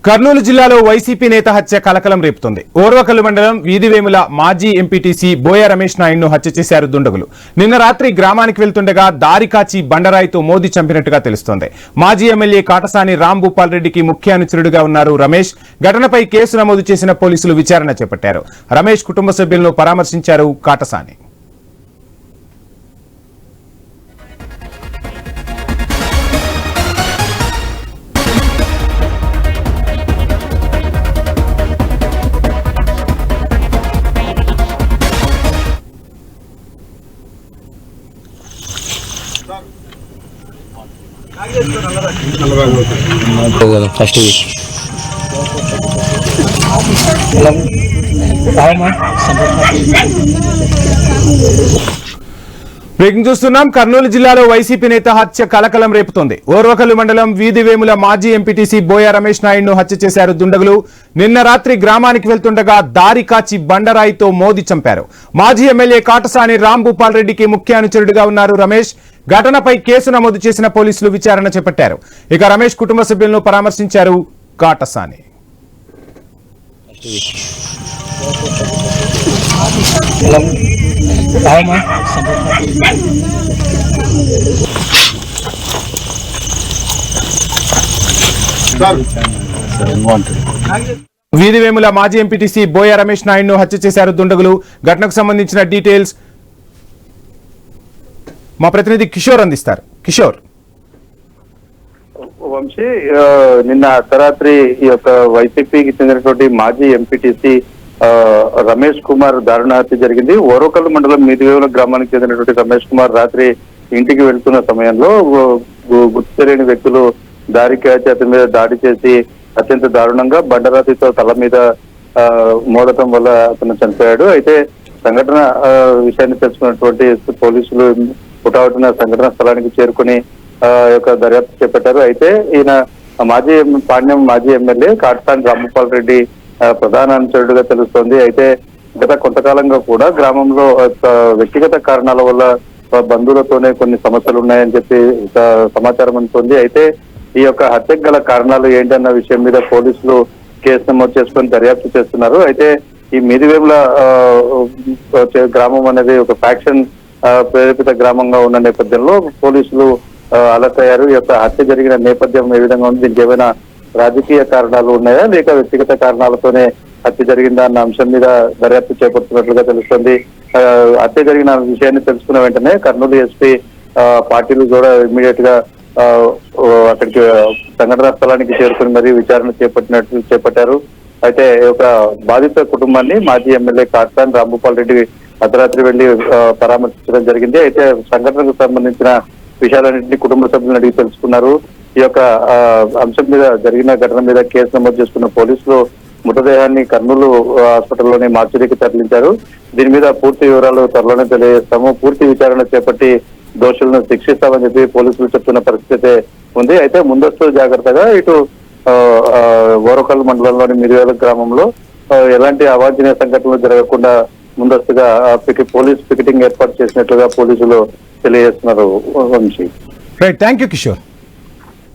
కర్నూలు జిల్లాలో వైసీపీ నేత హత్య కలకలం రేపుతోంది. ఓర్వకల్లు మండలం వీధివేముల మాజీ ఎంపీటీసీ బోయ రమేష్ నాయుడును హత్య చేశారు దుండగులు. నిన్న రాత్రి గ్రామానికి వెళ్తుండగా దారి కాచి బండరాయితో మోదీ చంపినట్టుగా తెలుస్తోంది. మాజీ ఎమ్మెల్యే కాటసాని రాంభూపాల్ రెడ్డికి ముఖ్య అనుచరుడుగా ఉన్నారు రమేష్. ఘటనపై కేసు నమోదు చేసిన పోలీసులు విచారణ చేపట్టారు. రమేష్ కుటుంబ సభ్యులను పరామర్శించారు కాటసాని. ఫస్ట్ బ్రేకింగ్ చూస్తున్నాం. కర్నూలు జిల్లాలో వైసీపీ నేత హత్య కలకలం రేపుతోంది. ఓర్వకల్లు మండలం వీధివేముల మాజీ ఎంపీటీసీ బోయ రమేష్ నాయుడును హత్య చేశారు దుండగులు. నిన్న రాత్రి గ్రామానికి వెళ్తుండగా దారి కాచి బండరాయితో మోదీ చంపారు. మాజీ ఎమ్మెల్యే కాటసాని రాంభూపాల్ రెడ్డికి ముఖ్య అనుచరుడుగా ఉన్నారు రమేష్. ఘటనపై కేసు నమోదు చేసిన పోలీసులు విచారణ చేపట్టారు. ఇక రమేష్ కుటుంబ సభ్యులను పరామర్శించారు కాటసాని. వీధివేముల మాజీ ఎంపీటీసీ బోయ రమేష్ నాయుడును హత్య చేశారు దుండగులు. ఘటనకు సంబంధించిన డీటెయిల్స్ మా ప్రతినిధి కిషోర్ అందిస్తారు. కిషోర్. వంశీ, నిన్న అర్ధరాత్రి ఈ యొక్క వైసీపీకి చెందినటువంటి మాజీ ఎంపీటీసీ రమేష్ కుమార్ దారుణ హత్య జరిగింది. ఓర్వకల్లు మండలం మీదివేముల గ్రామానికి చెందినటువంటి రమేష్ కుమార్ రాత్రి ఇంటికి వెళ్తున్న సమయంలో గుర్తు తెలియని వ్యక్తులు దారికి అతని మీద దాడి చేసి అత్యంత దారుణంగా బండరాతితో తల మీద మోదటం వల్ల అతను చనిపోయాడు. అయితే సంఘటన విషయాన్ని తెలుసుకున్నటువంటి పోలీసులు పుటావుటిన సంఘటన స్థలానికి చేరుకుని యొక్క దర్యాప్తు చేపట్టారు. అయితే ఈయన మాజీ ఎమ్మెల్యే కాటసాని రాంభూపాల్ రెడ్డి ప్రధాన అనుచరుడుగా తెలుస్తోంది. అయితే గత కొంతకాలంగా కూడా గ్రామంలో వ్యక్తిగత కారణాల వల్ల బంధువులతోనే కొన్ని సమస్యలు ఉన్నాయని చెప్పి సమాచారం అందుతోంది. అయితే ఈ యొక్క హత్యకు గల కారణాలు ఏంటన్న విషయం మీద పోలీసులు కేసు నమోదు చేసుకుని దర్యాప్తు చేస్తున్నారు. అయితే ఈ మీదివేముల గ్రామం అనేది ఒక ఫ్యాక్షన్ ప్రేరేపిత గ్రామంగా ఉన్న నేపథ్యంలో పోలీసులు అలర్ట్ అయ్యారు. ఈ యొక్క హత్య జరిగిన నేపథ్యం ఏ విధంగా ఉంది, దీనికి ఏమైనా రాజకీయ కారణాలు ఉన్నాయా లేక వ్యక్తిగత కారణాలతోనే హత్య జరిగిందా అన్న అంశం మీద దర్యాప్తు చేపడుతున్నట్లుగా తెలుస్తోంది. హత్య జరిగిన విషయాన్ని తెలుసుకున్న వెంటనే కర్నూలు ఎస్పీ పార్టీలు కూడా ఇమ్మీడియట్ గా అక్కడికి సంఘటనా స్థలానికి చేరుకుని మరీ విచారణ చేపట్టారు. అయితే ఒక బాధిత కుటుంబాన్ని మాజీ ఎమ్మెల్యే కాటసాని రాంభూపాల్ రెడ్డి అర్ధరాత్రి వెళ్లి పరామర్శించడం జరిగింది. అయితే సంఘటనకు సంబంధించిన విషయాలన్నింటినీ కుటుంబ సభ్యులను అడిగి తెలుసుకున్నారు. ఈ యొక్క అంశం మీద జరిగిన ఘటన మీద కేసు నమోదు చేసుకున్న పోలీసులు మృతదేహాన్ని కర్నూలు హాస్పిటల్లోని మార్చురీకి తరలించారు. దీని మీద పూర్తి వివరాలు త్వరలోనే తెలియజేస్తాము. పూర్తి విచారణ చేపట్టి దోషులను శిక్షిస్తామని చెప్పి పోలీసులు చెప్తున్న పరిస్థితి ఉంది. అయితే ముందస్తు జాగ్రత్తగా ఇటు ఓర్వకల్లు మండలంలోని మీదివేముల గ్రామంలో ఎలాంటి అవాంఛనీయ సంఘటనలు జరగకుండా ముందస్తుగా పోలీస్ పికెటింగ్ ఏర్పాటు చేసినట్లుగా పోలీసులు తెలియజేస్తున్నారు. Vamshi. Right, thank you Kishore.